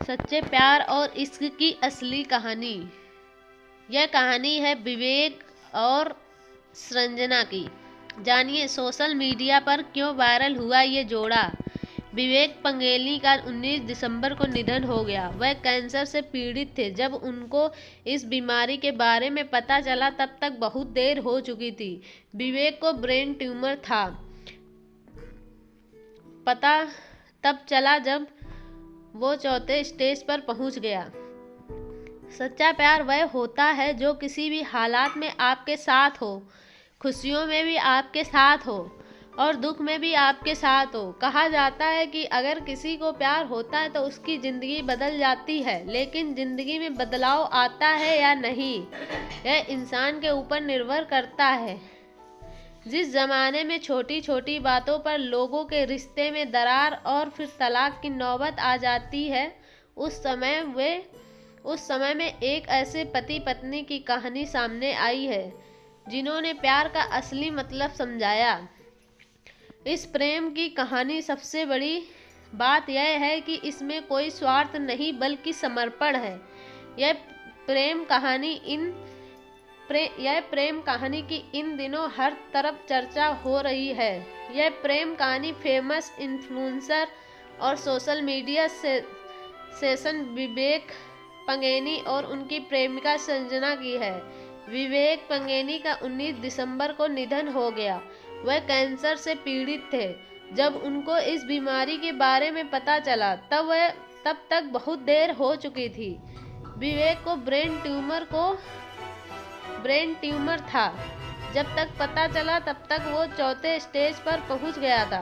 सच्चे प्यार और इश्क की असली कहानी। यह कहानी है विवेक और संजना की। जानिए सोशल मीडिया पर क्यों वायरल हुआ ये जोड़ा। विवेक पंगेली का 19 दिसंबर को निधन हो गया। वह कैंसर से पीड़ित थे। जब उनको इस बीमारी के बारे में पता चला तब तक बहुत देर हो चुकी थी। विवेक को ब्रेन ट्यूमर था। पता तब चला जब वो चौथे स्टेज पर पहुंच गया। सच्चा प्यार वह होता है जो किसी भी हालात में आपके साथ हो, खुशियों में भी आपके साथ हो और दुख में भी आपके साथ हो। कहा जाता है कि अगर किसी को प्यार होता है तो उसकी ज़िंदगी बदल जाती है, लेकिन ज़िंदगी में बदलाव आता है या नहीं यह इंसान के ऊपर निर्भर करता है। जिस ज़माने में छोटी छोटी बातों पर लोगों के रिश्ते में दरार और फिर तलाक की नौबत आ जाती है, उस समय में एक ऐसे पति पत्नी की कहानी सामने आई है जिन्होंने प्यार का असली मतलब समझाया। इस प्रेम की कहानी सबसे बड़ी बात यह है कि इसमें कोई स्वार्थ नहीं बल्कि समर्पण है। यह प्रेम कहानी की इन दिनों हर तरफ चर्चा हो रही है। यह प्रेम कहानी फेमस इन्फ्लुएंसर और सोशल मीडिया सेशन विवेक पंगेनी और उनकी प्रेमिका संजना की है। विवेक पंगेनी का 19 दिसंबर को निधन हो गया। वह कैंसर से पीड़ित थे। जब उनको इस बीमारी के बारे में पता चला तब तक बहुत देर हो चुकी थी। विवेक को ब्रेन ट्यूमर था। जब तक पता चला तब तक वो चौथे स्टेज पर पहुंच गया था।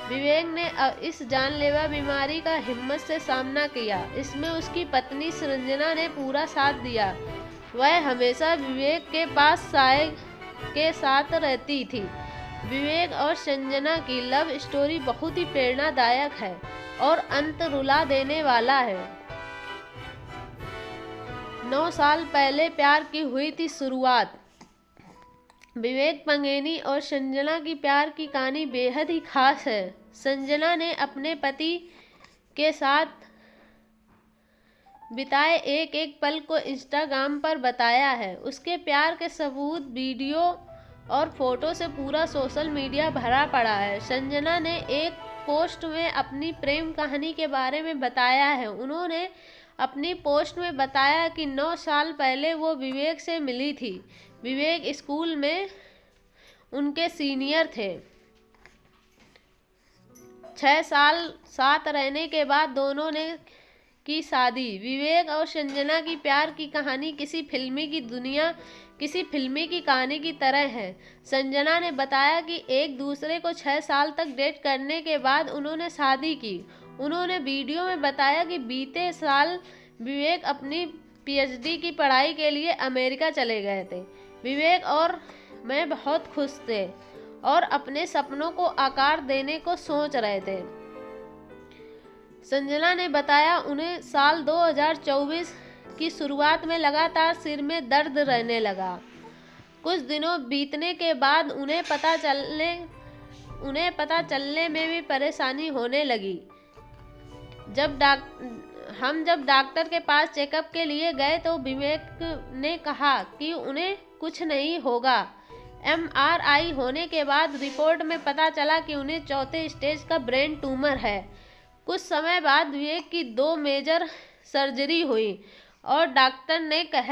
विवेक ने इस जानलेवा बीमारी का हिम्मत से सामना किया। इसमें उसकी पत्नी संजना ने पूरा साथ दिया। वह हमेशा विवेक के पास के साथ रहती थी। विवेक और संजना की लव स्टोरी बहुत ही प्रेरणादायक है और अंत रुला देने वाला है। 9 साल पहले प्यार की हुई थी शुरुआत। विवेक पंगेनी और संजना की प्यार की कहानी बेहद ही खास है। संजना ने अपने पति के साथ बिताए एक एक पल को इंस्टाग्राम पर बताया है। उसके प्यार के सबूत, वीडियो और फोटो से पूरा सोशल मीडिया भरा पड़ा है। संजना ने एक पोस्ट में अपनी प्रेम कहानी के बारे में बताया है। उन्होंने अपनी पोस्ट में बताया कि 9 साल पहले वो विवेक से मिली थी। विवेक स्कूल में उनके सीनियर थे। 6 साल साथ रहने के बाद दोनों ने की शादी। विवेक और संजना की प्यार की कहानी किसी फिल्मी की कहानी की तरह है। संजना ने बताया कि एक दूसरे को 6 साल तक डेट करने के बाद उन्होंने शादी की। उन्होंने वीडियो में बताया कि बीते साल विवेक अपनी पीएचडी की पढ़ाई के लिए अमेरिका चले गए थे। विवेक और मैं बहुत खुश थे और अपने सपनों को आकार देने को सोच रहे थे। संजना ने बताया उन्हें साल 2024 की शुरुआत में लगातार सिर में दर्द रहने लगा। कुछ दिनों बीतने के बाद उन्हें पता चलने में भी परेशानी होने लगी। जब डॉक्टर के पास चेकअप के लिए गए तो विवेक ने कहा कि उन्हें कुछ नहीं होगा। एमआरआई होने के बाद रिपोर्ट में पता चला कि उन्हें चौथे स्टेज का ब्रेन ट्यूमर है। कुछ समय बाद विवेक की 2 मेजर सर्जरी हुई और डॉक्टर ने कह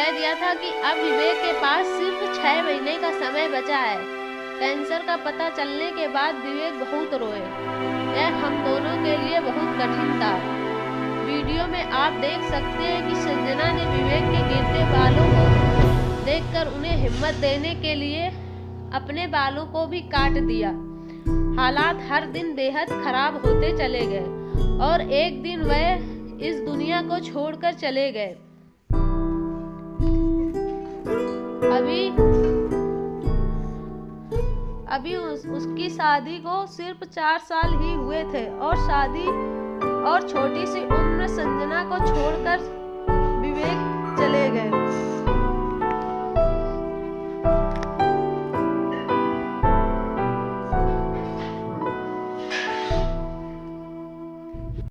दिया था कि अब विवेक के पास सिर्फ 6 महीने का समय बचा है। कैंसर का पता चलने के बाद विवेक बहुत रोए। यह हम दोनों के लिए बहुत कठिन था। वीडियो में आप देख सकते हैं कि संजना ने विवेक के गिरते बालों को देखकर उन्हें हिम्मत देने के लिए अपने बालों को भी काट दिया। हालात हर दिन बेहद खराब होते चले गए और एक दिन वह इस दुनिया को छोड़कर चले गए। अभी उसकी शादी को सिर्फ 4 साल ही हुए थे और छोटी सी उम्र संजना को छोड़कर विवेक चले गए।